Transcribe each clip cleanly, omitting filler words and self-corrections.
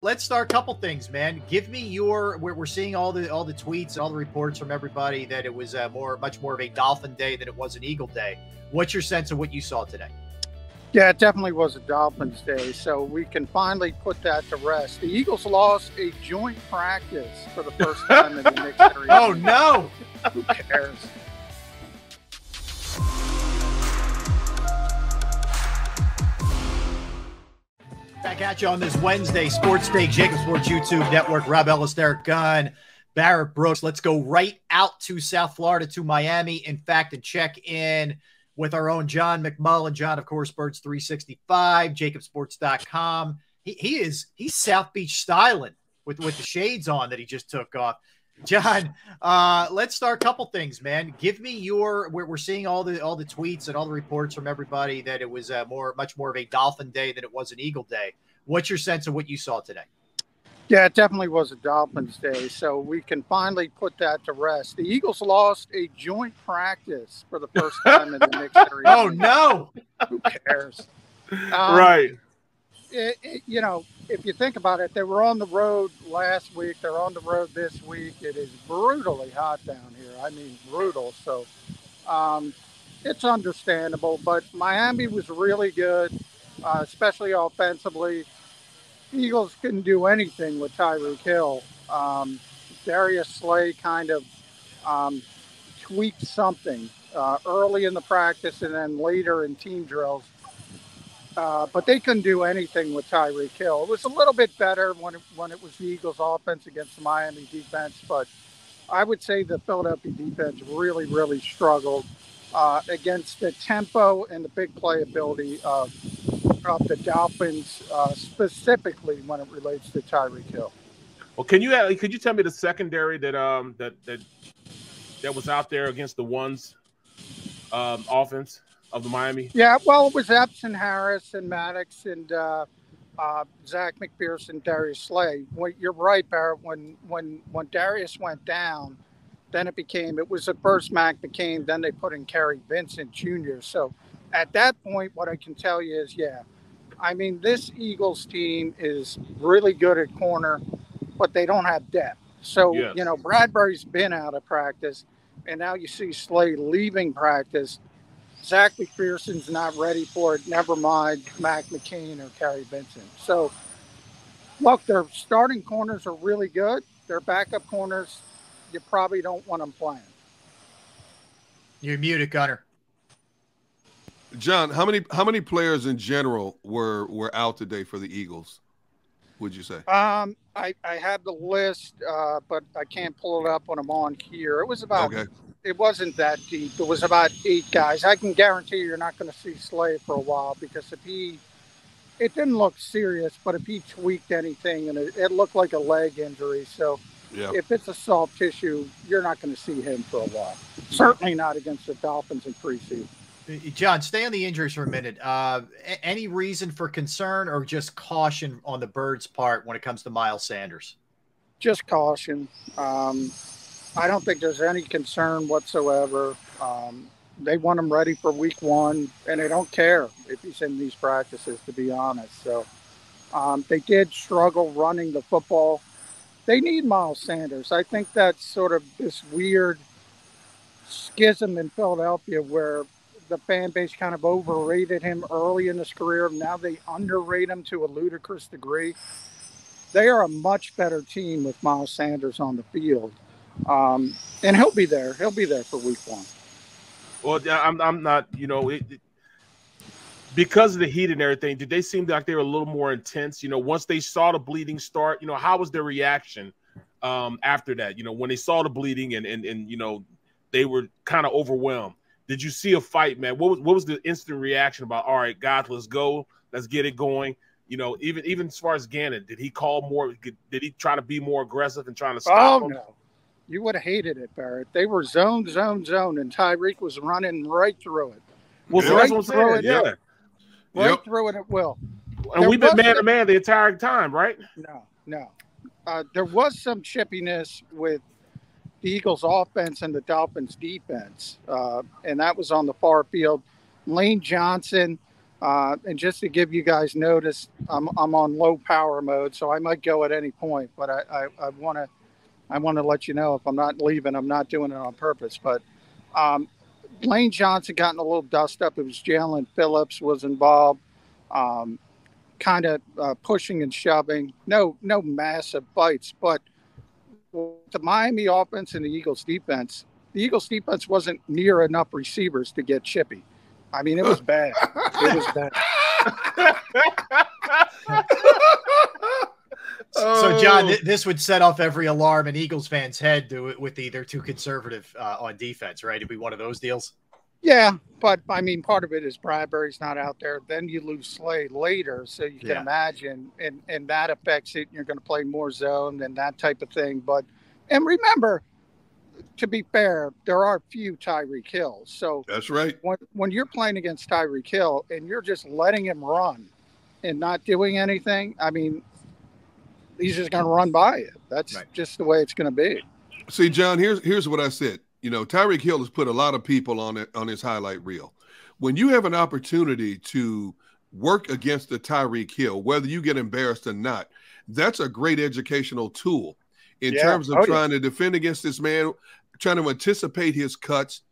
let's start a couple things, man. Give me your. We're seeing all the tweets and all the reports from everybody that it was much more of a Dolphin day than it was an Eagle day. What's your sense of what you saw today? Yeah, it definitely was a Dolphins day, so we can finally put that to rest. The Eagles lost a joint practice for the first time in the Knicks career. Oh, no. Who cares? Back at you on this Wednesday, Sports Take, JAKIB Sports YouTube Network, Rob Ellis, Derrick Gunn, Barrett Brooks. Let's go right out to South Florida, to Miami, in fact, and check in with our own John McMullen. John, of course, Birds 365, JAKIBsports.com. He's South Beach styling with the shades on that he just took off. John, let's start a couple things, man. Give me your. We're seeing all the tweets and all the reports from everybody that it was much more of a Dolphin day than it was an Eagle day. What's your sense of what you saw today? Yeah, it definitely was a Dolphins day, so we can finally put that to rest. The Eagles lost a joint practice for the first time in the Knicks career. Oh, no. Who cares? Right. You know, if you think about it, they were on the road last week. They're on the road this week. It is brutally hot down here. I mean, brutal. So it's understandable. But Miami was really good, especially offensively. Eagles couldn't do anything with Tyreek Hill. Darius Slay kind of tweaked something early in the practice and then later in team drills. But they couldn't do anything with Tyreek Hill. It was a little bit better when it was the Eagles' offense against the Miami defense, but I would say the Philadelphia defense really, really struggled against the tempo and the big playability of the Dolphins, specifically when it relates to Tyreek Hill. Well, could you tell me the secondary that was out there against the ones offense of the Miami? Yeah, well, it was Epps and Harris and Maddox and Zach McPherson, Darius Slay. Well, you're right, Barrett. When Darius went down, then it was at first Mac McCain, then they put in Kerry Vincent Jr. So at that point, what I can tell you is, yeah, I mean, this Eagles team is really good at corner, but they don't have depth. So, yes. You know, Bradbury's been out of practice, and now you see Slay leaving practice. Zach McPherson's not ready for it. Never mind Mac McCain or Kerry Vincent. So, look, their starting corners are really good. Their backup corners, you probably don't want them playing. You're muted, Gunner. John, how many players in general were out today for the Eagles, would you say? I have the list, but I can't pull it up when I'm on here. It was about It wasn't that deep. It was about 8 guys. I can guarantee you're not going to see Slay for a while because it didn't look serious, but if he tweaked anything and it looked like a leg injury, so if it's a soft tissue, you're not going to see him for a while. Certainly not against the Dolphins in preseason. John, stay on the injuries for a minute. Any reason for concern or just caution on the Birds' part when it comes to Miles Sanders? Just caution. I don't think there's any concern whatsoever. They want him ready for week 1, and they don't care if he's in these practices, to be honest. So they did struggle running the football. They need Miles Sanders. I think that's sort of this weird schism in Philadelphia where the fan base kind of overrated him early in his career. Now they underrate him to a ludicrous degree. They are a much better team with Miles Sanders on the field. And he'll be there. He'll be there for week 1. Well, I'm not, because of the heat and everything, did they seem like they were a little more intense? Once they saw the bleeding start, how was their reaction after that? When they saw the bleeding and they were kind of overwhelmed. Did you see a fight, man? What was the instant reaction about, all right, guys, let's go. Let's get it going. Even as far as Gannon, did he call more? Did he try to be more aggressive and trying to stop him? No. You would have hated it, Barrett. They were zone, and Tyreek was running right through it. Well, so that's what I'm saying. Yeah. Right through it at will. And we've been man-to-man the entire time, right? No. There was some chippiness with the Eagles offense and the Dolphins defense, and that was on the far field. Lane Johnson And just to give you guys notice, I'm on low power mode, so I might go at any point. But I want to let you know if I'm not leaving, I'm not doing it on purpose. But Lane Johnson gotten a little dust up. It was Jalen Phillips was involved, kind of pushing and shoving. No massive bites, but the Miami offense and the Eagles defense wasn't near enough receivers to get chippy. I mean, it was bad. It was bad. So, John, this would set off every alarm in Eagles fans' head with either too conservative on defense, right? It'd be one of those deals. Yeah, but I mean, part of it is Bradbury's not out there. Then you lose Slade later, so you can imagine, and that affects it. You're going to play more zone and that type of thing. And remember, to be fair, there are few Tyreek Hills. So that's right. When you're playing against Tyreek Hill and you're just letting him run and not doing anything, I mean, he's just going to run by you. That's just the way it's going to be. See, John, here's what I said. You know, Tyreek Hill has put a lot of people on his highlight reel. When you have an opportunity to work against the Tyreek Hill, whether you get embarrassed or not, that's a great educational tool in terms of trying to defend against this man, trying to anticipate his cuts.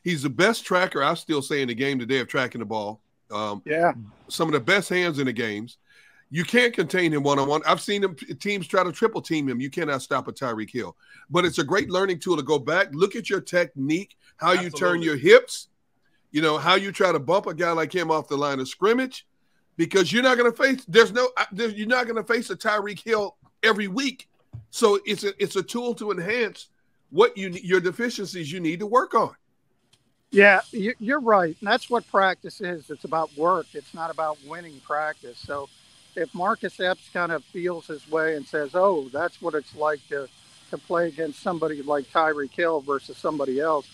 He's the best tracker, I still say, in the game today of tracking the ball. Some of the best hands in the games. You can't contain him one-on-one. I've seen teams try to triple team him. You cannot stop a Tyreek Hill. But it's a great learning tool to go back, look at your technique, how you turn your hips, you know, how you try to bump a guy like him off the line of scrimmage, because you're not going to face you're not going to face a Tyreek Hill every week. So it's a tool to enhance what your deficiencies you need to work on. Yeah, you're right. And that's what practice is. It's about work. It's not about winning practice. So if Marcus Epps kind of feels his way and says, oh, that's what it's like to play against somebody like Tyreek Hill versus somebody else.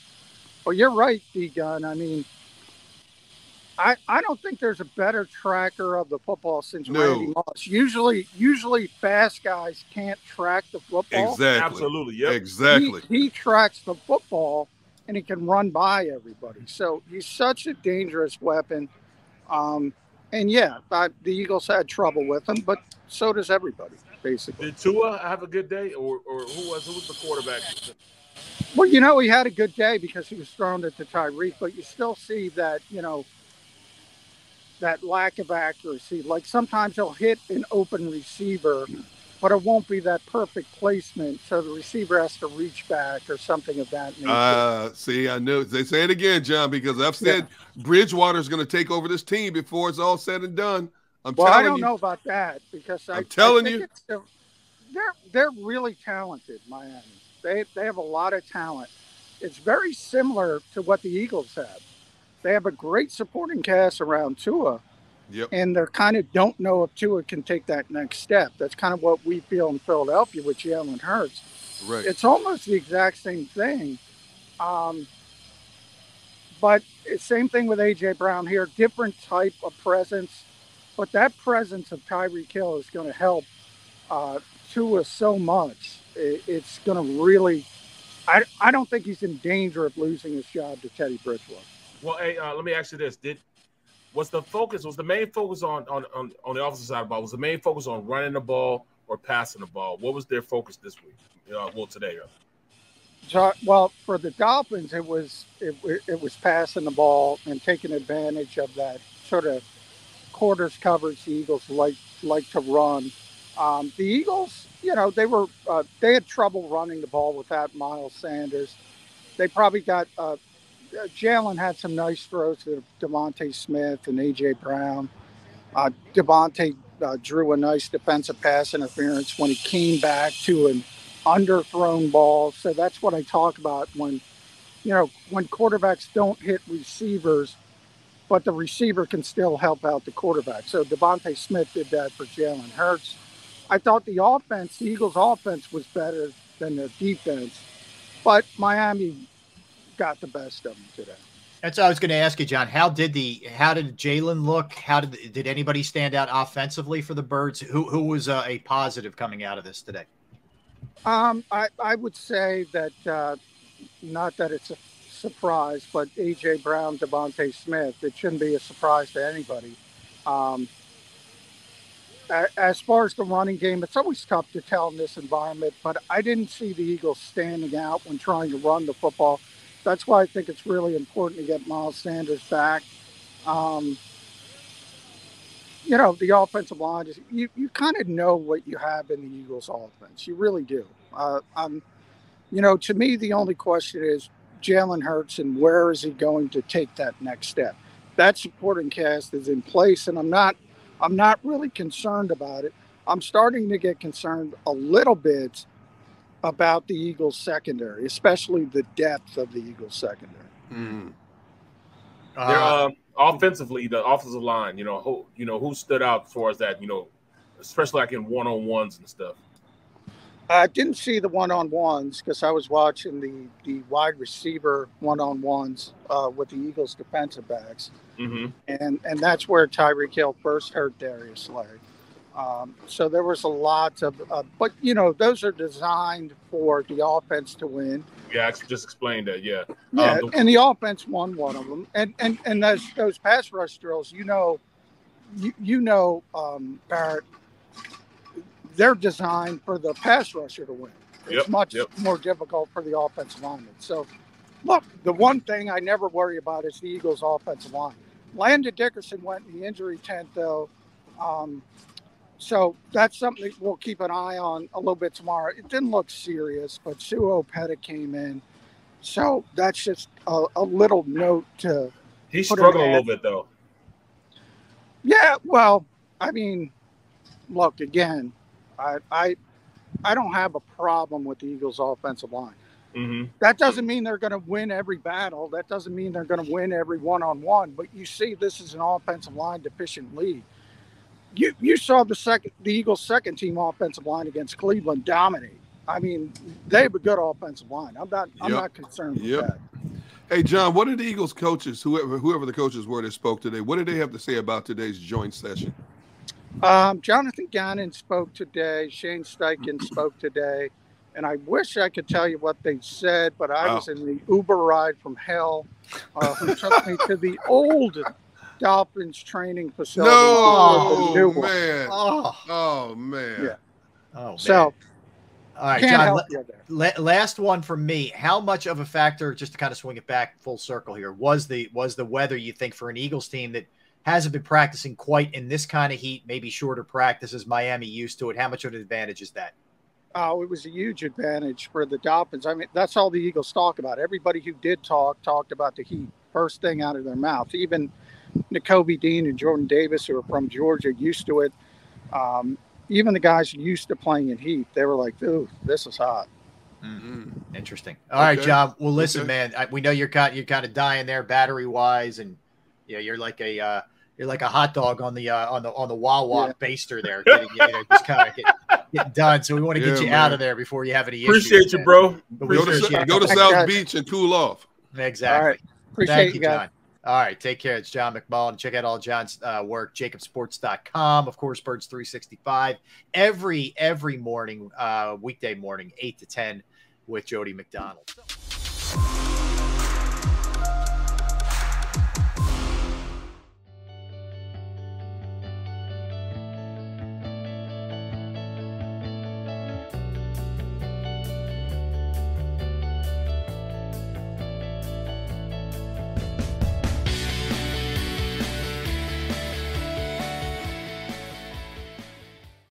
Well, you're right, D-Gun. I mean, I don't think there's a better tracker of the football since Randy Moss. Usually fast guys can't track the football. Exactly. Absolutely. Yep. Exactly. He tracks the football and he can run by everybody. So he's such a dangerous weapon. And the Eagles had trouble with him, but so does everybody, basically. Did Tua have a good day, or who was the quarterback? Well, you know, he had a good day because he was throwing it to Tyreek, but you still see that, you know, that lack of accuracy. Like sometimes he'll hit an open receiver, but it won't be that perfect placement. So the receiver has to reach back or something of that nature. See, I knew they say it again, John, because I've said Bridgewater's going to take over this team before it's all said and done. I don't know about that because I'm telling you, they're really talented, Miami. They have a lot of talent. It's very similar to what the Eagles have. They have a great supporting cast around Tua. Yep. And they kind of don't know if Tua can take that next step. That's kind of what we feel in Philadelphia with Jalen Hurts. Right. It's almost the exact same thing. But same thing with A.J. Brown here. Different type of presence. But that presence of Tyreek Hill is going to help Tua so much. It's going to really – I don't think he's in danger of losing his job to Teddy Bridgewater. Well, hey, let me ask you this. Was the main focus on the offensive side of the ball? Was the main focus on running the ball or passing the ball? What was their focus this week? Today. So, well, for the Dolphins, it was passing the ball and taking advantage of that sort of quarters coverage the Eagles like to run. The Eagles, you know, they had trouble running the ball without Miles Sanders. They probably got Jalen had some nice throws to Devontae Smith and A.J. Brown. Devontae drew a nice defensive pass interference when he came back to an underthrown ball. So that's what I talk about when quarterbacks don't hit receivers, but the receiver can still help out the quarterback. So Devontae Smith did that for Jalen Hurts. I thought the Eagles' offense was better than their defense, but Miami got the best of them today. That's what I was going to ask you, John. How did Jalen look? Did anybody stand out offensively for the Birds? Who was a positive coming out of this today? I would say that not that it's surprise, but A.J. Brown, Devontae Smith, it shouldn't be a surprise to anybody. As far as the running game, it's always tough to tell in this environment, but I didn't see the Eagles standing out when trying to run the football. That's why I think it's really important to get Miles Sanders back. You know, the offensive line, you kind of know what you have in the Eagles offense. You really do. You know, to me, the only question is Jalen Hurts and where is he going to take that next step? That supporting cast is in place, and I'm not really concerned about it. I'm starting to get concerned a little bit about the Eagles secondary, especially the depth of the Eagles secondary. They're offensively, the offensive line, who stood out as far as that, especially like in one-on-ones and stuff. I didn't see the one-on-ones because I was watching the wide receiver one-on-ones with the Eagles defensive backs. And that's where Tyreek Hill first hurt Darius Slay. So there was a lot of, but those are designed for the offense to win. Yeah, I just explained that. Yeah. And the offense won one of them. And those pass rush drills, Barrett, they're designed for the pass rusher to win. It's much more difficult for the offensive lineman. So, look, the one thing I never worry about is the Eagles' offensive line. Landon Dickerson went in the injury tent, though. So that's something that we'll keep an eye on a little bit tomorrow. It didn't look serious, but Sue Opeta came in. So that's just a little note to. He's struggling a little bit, though. Yeah, well, I mean, look, again, I don't have a problem with the Eagles' offensive line. That doesn't mean they're going to win every battle. That doesn't mean they're going to win every one-on-one. But you see, this is an offensive line deficient league. You saw the Eagles' second-team offensive line against Cleveland dominate. I mean, they have a good offensive line. I'm not concerned with that. Hey, John, what did the Eagles coaches, whoever the coaches were that spoke today, what did they have to say about today's joint session? Jonathan Gannon spoke today. Shane Steichen spoke today. And I wish I could tell you what they said, but I was in the Uber ride from hell who took me to the old Dolphins training facility. No, man. Oh, man. Yeah. Oh, man. So, all right, can't John, help you there. Last one from me. How much of a factor, just to kind of swing it back full circle here, was the weather, you think, for an Eagles team that hasn't been practicing quite in this kind of heat, maybe shorter practices, Miami used to it? How much of an advantage is that? Oh, it was a huge advantage for the Dolphins. I mean, that's all the Eagles talk about. Everybody who did talked about the heat, first thing out of their mouth. Even N'Kobe Dean and Jordan Davis, who are from Georgia, used to it. Even the guys used to playing in heat, they were like, "Ooh, this is hot." Interesting. All right, John. Well, listen, man. We know you're kind of dying there, battery wise, and you're like a hot dog on the Wawa baster there, just kind of getting done. So we want to get you out of there before you have any issues. Appreciate you, bro. Go to South Beach and cool off. Exactly. All right. Thank you, John. All right, take care. It's John McMullen. Check out all John's work, JAKIBSports.com. Of course, Birds 365 every morning, weekday morning, 8 to 10 with Jody McDonald.